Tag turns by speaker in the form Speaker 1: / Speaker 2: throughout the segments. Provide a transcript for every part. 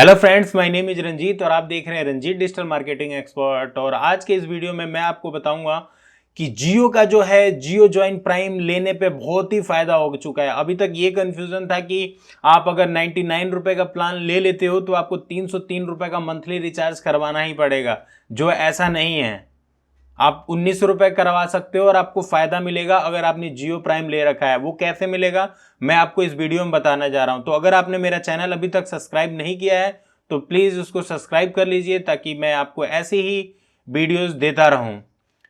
Speaker 1: Hello friends, my name is Ranjit और आप देख रहे हैं रंजीत डिजिटल मार्केटिंग एक्सपर्ट। और आज के इस वीडियो में मैं आपको बताऊंगा कि जियो का जो है जियो जॉइन प्राइम लेने पे बहुत ही फायदा हो चुका है। अभी तक ये कंफ्यूजन था कि आप अगर 99 रुपए का प्लान ले लेते हो तो आपको 303 रुपए का मंथली रिचार्ज करवाना ही पड़ेगा, जो ऐसा नहीं है। आप 19 रुपए करवा सकते हो और आपको फायदा मिलेगा अगर आपने जियो प्राइम ले रखा है। वो कैसे मिलेगा मैं आपको इस वीडियो में बताना जा रहा हूं। तो अगर आपने मेरा चैनल अभी तक सब्सक्राइब नहीं किया है तो प्लीज उसको सब्सक्राइब कर लीजिए, ताकि मैं आपको ऐसे ही वीडियोस देता रहूं।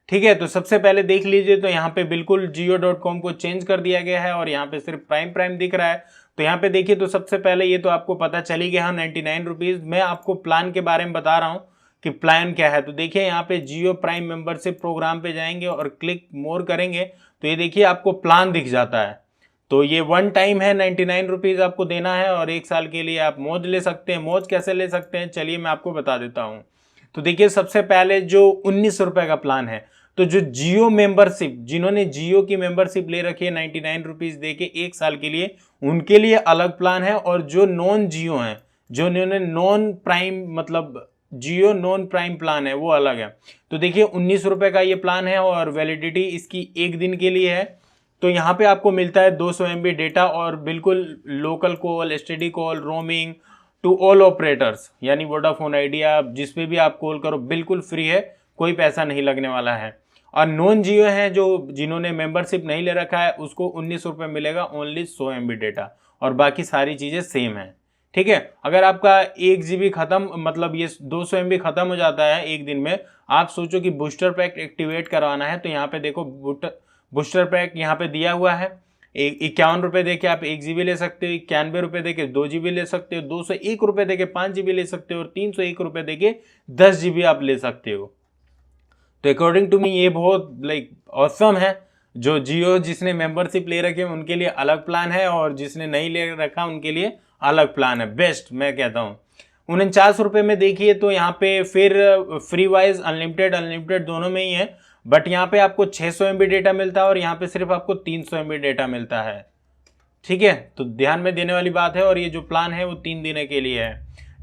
Speaker 1: ठीक है, तो सबसे पहले देख लीजिए, तो यहाँ पे बिल्कुल जियो.com को चेंज कर दिया गया है और यहाँ पे सिर्फ प्राइम प्राइम दिख रहा है। तो यहाँ पे देखिए, तो सबसे पहले ये तो आपको पता चल ही गया 99 रुपीज। मैं आपको प्लान के बारे में बता रहा हूँ कि प्लान क्या है। तो देखिए, यहाँ पे जियो प्राइम मेंबरशिप प्रोग्राम पे जाएंगे और क्लिक मोर करेंगे तो ये देखिए आपको प्लान दिख जाता है। तो ये वन टाइम है, 99 रुपीज आपको देना है और 1 साल के लिए आप मौज ले सकते हैं। मौज कैसे ले सकते हैं चलिए मैं आपको बता देता हूँ। तो देखिए, सबसे पहले जो 19 रुपए का प्लान है, तो जो जियो मेंबरशिप, जिन्होंने जियो की मेंबरशिप ले रखी है 99 रुपीज दे के 1 साल के लिए, उनके लिए अलग प्लान है। और जो नॉन जियो हैं, जो इन्होंने नॉन प्राइम मतलब जियो नॉन प्राइम प्लान है, वो अलग है। तो देखिए 19 रुपए का ये प्लान है और वैलिडिटी इसकी 1 दिन के लिए है। तो यहाँ पे आपको मिलता है 200 MB डेटा और बिल्कुल local call, STD call, roaming to all operators, यानी वोडाफोन आइडिया, जिस पे भी आप कॉल करो बिल्कुल फ्री है, कोई पैसा नहीं लगने वाला है। और नॉन जियो है, जो जिन्होंने मेंबरशिप नहीं ले रखा है, उसको 19 रुपये मिलेगा, ओनली 100 MB डेटा और बाकी सारी चीज़ें सेम है। ठीक है, अगर आपका 1 GB खत्म, मतलब ये 200 MB खत्म हो जाता है 1 दिन में, आप सोचो कि बूस्टर पैक एक्टिवेट करवाना है, तो यहाँ पे देखो बूस्टर पैक यहाँ पे दिया हुआ है। 51 रुपये दे के आप 1 GB ले सकते हो, 91 रुपये दे के 2 GB ले सकते हो, 201 रुपये दे के 5 GB ले सकते हो और 301 रुपये दे के 10 GB आप ले सकते हो। तो अकॉर्डिंग टू मी ये बहुत ऑसम है। जो जियो जिसने मेंबरशिप ले रखे हैं उनके लिए अलग प्लान है और जिसने नहीं ले रखा उनके लिए अलग प्लान है। बेस्ट मैं कहता हूँ। 49 रुपये में देखिए, तो यहाँ पे फिर फ्री वाइज अनलिमिटेड अनलिमिटेड दोनों में ही है, बट यहाँ पे आपको 600 MB डेटा मिलता है और यहाँ पे सिर्फ आपको 300 MB डेटा मिलता है। ठीक है, तो ध्यान में देने वाली बात है। और ये जो प्लान है वो 3 दिन के लिए है।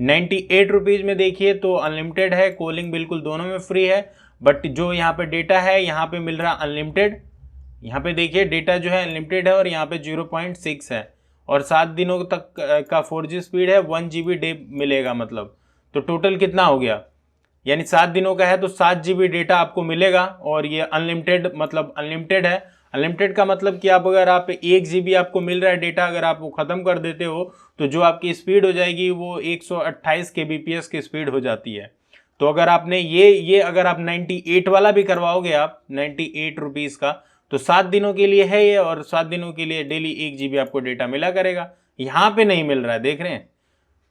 Speaker 1: 98 रुपीज़ में देखिए तो अनलिमिटेड है, कॉलिंग बिल्कुल दोनों में फ्री है, बट जो यहाँ पे डेटा है यहाँ पे मिल रहा अनलिमिटेड। यहाँ पे देखिए डेटा जो है अनलिमिटेड है और यहाँ पे 0.6 है और 7 दिनों तक का 4G स्पीड है, 1 GB डे मिलेगा। मतलब तो टोटल कितना हो गया, यानी 7 दिनों का है तो 7 GB डेटा आपको मिलेगा। और ये अनलिमिटेड मतलब अनलिमिटेड है। अनलिमिटेड का मतलब कि आप अगर आप 1 GB आपको मिल रहा है डेटा, अगर आप वो ख़त्म कर देते हो तो जो आपकी स्पीड हो जाएगी वो 128 kbps की स्पीड हो जाती है। तो अगर आपने ये अगर आप 98 वाला भी करवाओगे, आप 98 रुपीज़ का, तो 7 दिनों के लिए है ये और 7 दिनों के लिए डेली 1 GB आपको डेटा मिला करेगा। यहाँ पे नहीं मिल रहा है, देख रहे हैं।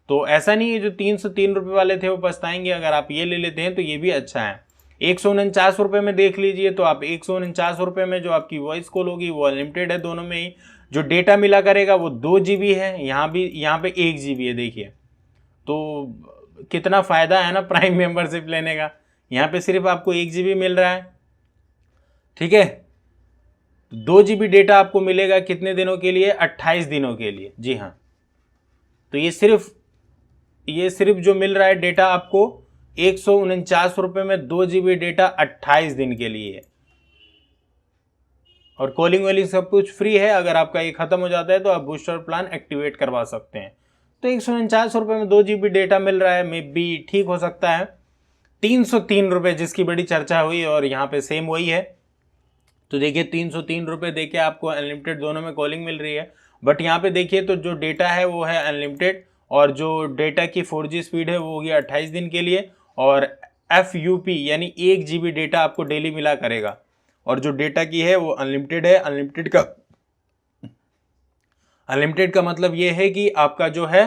Speaker 1: तो ऐसा नहीं है जो 303 रुपये वाले थे वो पछताएंगे, अगर आप ये ले लेते हैं तो ये भी अच्छा है। 149 रुपये में देख लीजिए, तो आप 149 रुपये में जो आपकी वॉइस कॉल होगी वो अनलिमिटेड है दोनों में ही। जो डेटा मिला करेगा वो 2 GB है, यहाँ पे 1 GB है। देखिए तो कितना फ़ायदा है ना प्राइम मेंबरशिप लेने का। यहाँ पे सिर्फ आपको 1 GB मिल रहा है। ठीक है, 2 GB डेटा आपको मिलेगा कितने दिनों के लिए, 28 दिनों के लिए। जी हाँ, तो ये सिर्फ जो मिल रहा है डेटा आपको 149 रुपये में 2 GB डेटा 28 दिन के लिए है। और कॉलिंग वॉलिंग सब कुछ फ्री है। अगर आपका ये खत्म हो जाता है तो आप बूस्टर प्लान एक्टिवेट करवा सकते हैं। तो 149 रुपये में 2 GB डेटा मिल रहा है, मे बी ठीक हो सकता है। 303 रुपये जिसकी बड़ी चर्चा हुई और यहाँ पे सेम वही है। तो देखिए 303 रुपये दे के आपको अनलिमिटेड दोनों में कॉलिंग मिल रही है, बट यहाँ पे देखिए तो जो डेटा है वो है अनलिमिटेड और जो डेटा की 4G स्पीड है वो होगी 28 दिन के लिए। और FUP यानी 1 GB डेटा आपको डेली मिला करेगा और जो डेटा की है वो अनलिमिटेड है। अनलिमिटेड का मतलब ये है कि आपका जो है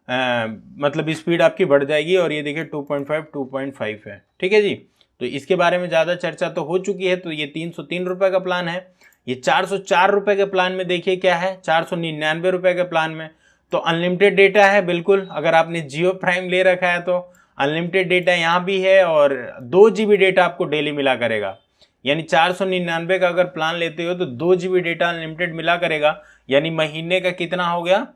Speaker 1: मतलब स्पीड आपकी बढ़ जाएगी। और ये देखिए 2.5 है। ठीक है जी, तो इसके बारे में ज़्यादा चर्चा तो हो चुकी है। तो ये 303 रुपये का प्लान है। ये 404 रुपये के प्लान में देखिए क्या है, 499 रुपये के प्लान में तो अनलिमिटेड डेटा है बिल्कुल। अगर आपने जियो प्राइम ले रखा है तो अनलिमिटेड डेटा यहाँ भी है और 2 GB डेटा आपको डेली मिला करेगा। यानी 499 का अगर प्लान लेते हो तो 2 GB डेटा अनलिमिटेड मिला करेगा, यानी महीने का कितना हो गया,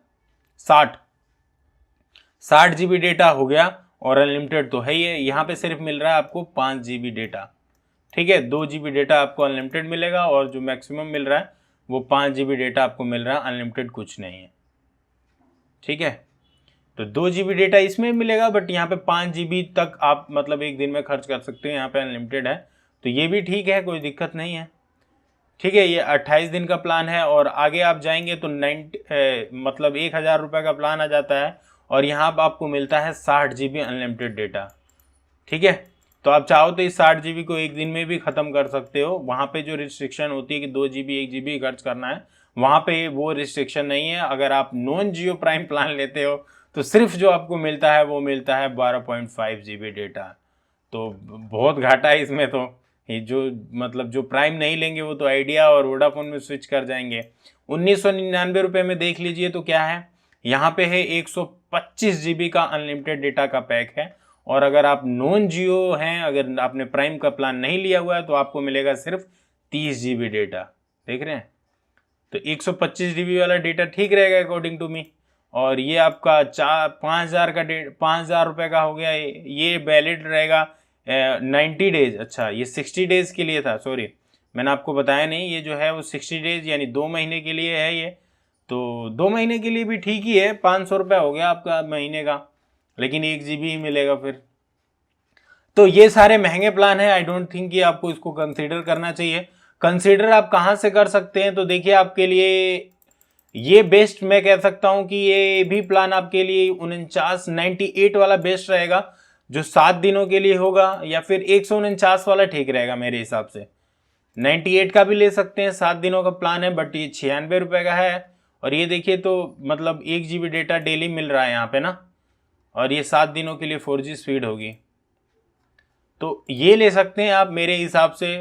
Speaker 1: 60 GB डेटा हो गया और अनलिमिटेड तो है ही है। यहाँ पे सिर्फ मिल रहा है आपको 5 GB डेटा, ठीक है। 2 GB डेटा आपको अनलिमिटेड मिलेगा और जो मैक्सिमम मिल रहा है वो 5 GB डेटा आपको मिल रहा है, अनलिमिटेड कुछ नहीं है, ठीक है। तो 2 GB डेटा इसमें मिलेगा, बट यहाँ पे 5 GB तक आप मतलब एक दिन में खर्च कर सकते हो, यहाँ पे अनलिमिटेड है, तो ये भी ठीक है, कोई दिक्कत नहीं है, ठीक है। ये 28 दिन का प्लान है और आगे आप जाएंगे तो 1000 रुपये का प्लान आ जाता है और यहाँ पर आपको मिलता है 60 GB अनलिमिटेड डेटा, ठीक है। तो आप चाहो तो इस 60 GB को एक दिन में भी ख़त्म कर सकते हो। वहाँ पे जो रिस्ट्रिक्शन होती है कि 2 GB 1 GB खर्च करना है, वहाँ पे वो रिस्ट्रिक्शन नहीं है। अगर आप नॉन जियो प्राइम प्लान लेते हो तो सिर्फ जो आपको मिलता है वो मिलता है 12.5 GB डेटा, तो बहुत घाटा है इसमें। तो ये जो मतलब जो प्राइम नहीं लेंगे वो तो आइडिया और वोडाफोन में स्विच कर जाएंगे। 1999 रुपये में देख लीजिए तो क्या है, यहाँ पे है 125 GB का अनलिमिटेड डेटा का पैक है। और अगर आप नॉन जियो हैं, अगर आपने प्राइम का प्लान नहीं लिया हुआ है तो आपको मिलेगा सिर्फ 30 GB डेटा, देख रहे हैं। तो 125 GB वाला डेटा ठीक रहेगा अकॉर्डिंग टू मी। और ये आपका 5,000 रुपये का हो गया, ये वैलिड रहेगा 90 डेज। अच्छा, ये 60 डेज़ के लिए था, सॉरी मैंने आपको बताया नहीं, ये जो है वो 60 डेज़ यानी 2 महीने के लिए है ये। तो 2 महीने के लिए भी ठीक ही है, 500 रुपये हो गया आपका महीने का, लेकिन 1 GB ही मिलेगा फिर। तो ये सारे महंगे प्लान हैं, आई डोंट थिंक कि आपको इसको कंसीडर करना चाहिए। कंसीडर आप कहाँ से कर सकते हैं, तो देखिए आपके लिए ये बेस्ट मैं कह सकता हूँ कि ये भी प्लान आपके लिए 98 वाला बेस्ट रहेगा, जो 7 दिनों के लिए होगा, या फिर 149 वाला ठीक रहेगा मेरे हिसाब से। 98 का भी ले सकते हैं, 7 दिनों का प्लान है, बट ये 96 रुपये का है। और ये देखिए तो मतलब 1 GB डेटा डेली मिल रहा है यहाँ पे ना, और ये 7 दिनों के लिए 4G स्पीड होगी, तो ये ले सकते हैं आप मेरे हिसाब से।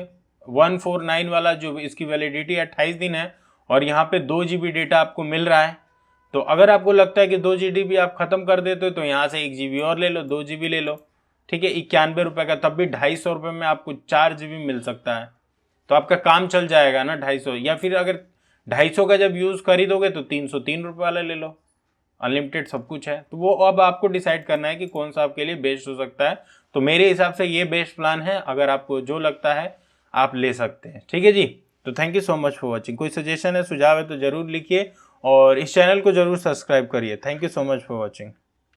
Speaker 1: 149 वाला जो इसकी वैलिडिटी 28 दिन है और यहाँ पे 2 GB डेटा आपको मिल रहा है। तो अगर आपको लगता है कि 2 GB आप ख़त्म कर देते हो तो यहाँ से 1 GB और ले लो, 2 GB ले लो, ठीक है। 91 रुपये का, तब भी 250 रुपये में आपको 4 GB मिल सकता है, तो आपका काम चल जाएगा ना 250। या फिर अगर 250 का जब यूज़ खरीदोगे तो 303 रुपये वाला ले लो, अनलिमिटेड सब कुछ है। तो वो अब आपको डिसाइड करना है कि कौन सा आपके लिए बेस्ट हो सकता है। तो मेरे हिसाब से ये बेस्ट प्लान है, अगर आपको जो लगता है आप ले सकते हैं, ठीक है जी। तो thank you so much for watching. कोई सजेशन है, सुझाव है तो ज़रूर लिखिए और इस चैनल को ज़रूर सब्सक्राइब करिए। Thank you so much for watching.